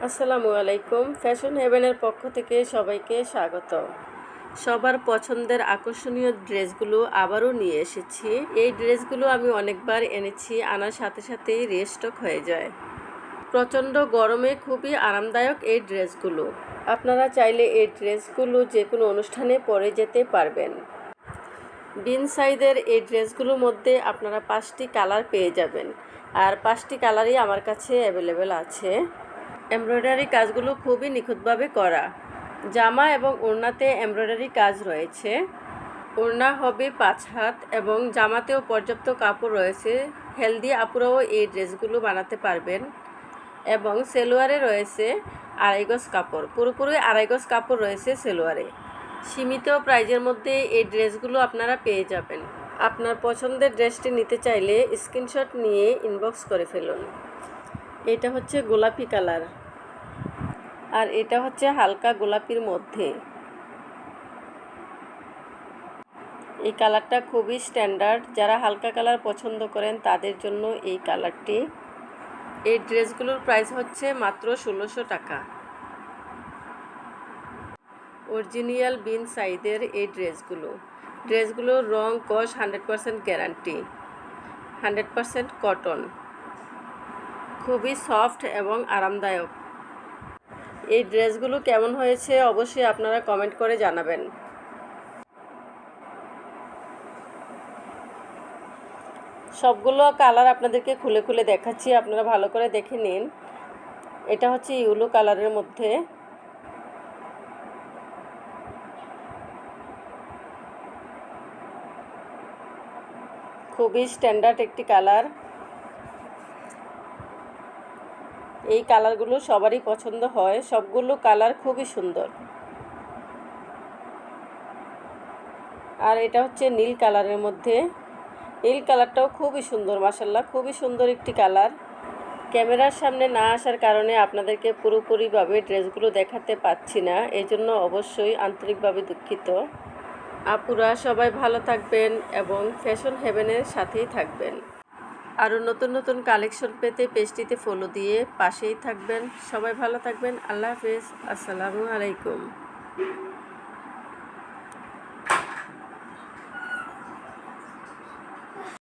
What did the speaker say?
আসসালামু আলাইকুম। ফ্যাশন হেভেনের পক্ষ থেকে সবাইকে স্বাগত। সবার পছন্দের আকর্ষণীয় ড্রেসগুলো আবারও নিয়ে এসেছি। এই ড্রেসগুলো আমি অনেকবার এনেছি, আনার সাথে সাথেই রিস্টক হয়ে যায়। প্রচণ্ড গরমে খুবই আরামদায়ক এই ড্রেসগুলো। আপনারা চাইলে এই ড্রেসগুলো যে কোনো অনুষ্ঠানে পরে যেতে পারবেন। বিন সাইজের এই ড্রেসগুলোর মধ্যে আপনারা 5টি কালার পেয়ে যাবেন, আর 5টি কালারই আমার কাছে অ্যাভেলেবেল আছে। এমব্রয়ডারি কাজগুলো খুবই নিখুঁতভাবে করা। জামা এবং ওড়নাতে এমব্রয়ডারি কাজ রয়েছে। ওড়না হবে 5 হাত এবং জামাতেও পর্যাপ্ত কাপড় রয়েছে। হেলদি আপুরাও এই ড্রেসগুলো বানাতে পারবেন। এবং সেলোয়ারে রয়েছে 2.5 গজ কাপড়, পুরোপুরি 2.5 গজ কাপড় রয়েছে সেলোয়ারে। সীমিত প্রাইজের মধ্যে এই ড্রেসগুলো আপনারা পেয়ে যাবেন। আপনার পছন্দের ড্রেসটি নিতে চাইলে স্ক্রিনশট নিয়ে ইনবক্স করে ফেলুন। এটা হচ্ছে গোলাপি কালার, আর এটা হচ্ছে হালকা গোলাপির মধ্যে। এই কালারটা খুবই স্ট্যান্ডার্ড, যারা হালকা কালার পছন্দ করেন তাদের জন্য এই কালারটি। এই ড্রেসগুলোর প্রাইস হচ্ছে মাত্র 1600 টাকা। অরিজিনাল বিন সাইজের এই ড্রেসগুলোর রং কস 100% গ্যারান্টি, 100% কটন, খুবই সফট এবং আরামদায়ক। এই ড্রেসগুলো কেমন হয়েছে অবশ্যই আপনারা কমেন্ট করে জানাবেন। সবগুলো কালার আপনাদেরকে খুলে খুলে দেখাচ্ছি, আপনারা ভালো করে দেখে নিন। এটা হচ্ছে ইয়েলো কালারের মধ্যে। খুবই স্ট্যান্ডার্ড একটি কালার। এই কালারগুলো সবারই পছন্দ হয়, সবগুলো কালার খুবই সুন্দর। আর এটা হচ্ছে নীল কালারের মধ্যে। নীল কালারটাও খুবই সুন্দর, মাশাআল্লাহ, খুবই সুন্দর একটি কালার। ক্যামেরার সামনে না আসার কারণে আপনাদেরকে পুরোপুরিভাবে ড্রেসগুলো দেখাতে পাচ্ছি না, এই জন্য অবশ্যই আন্তরিকভাবে দুঃখিত। আপুরা সবাই ভালো থাকবেন এবং ফ্যাশন হেভেনের সাথেই থাকবেন। আরও নতুন নতুন কালেকশন পেতে পেজটিতে ফলো দিয়ে পাশেই থাকবেন। সবাই ভালো থাকবেন। আল্লাহ হাফেজ। আসসালামু আলাইকুম।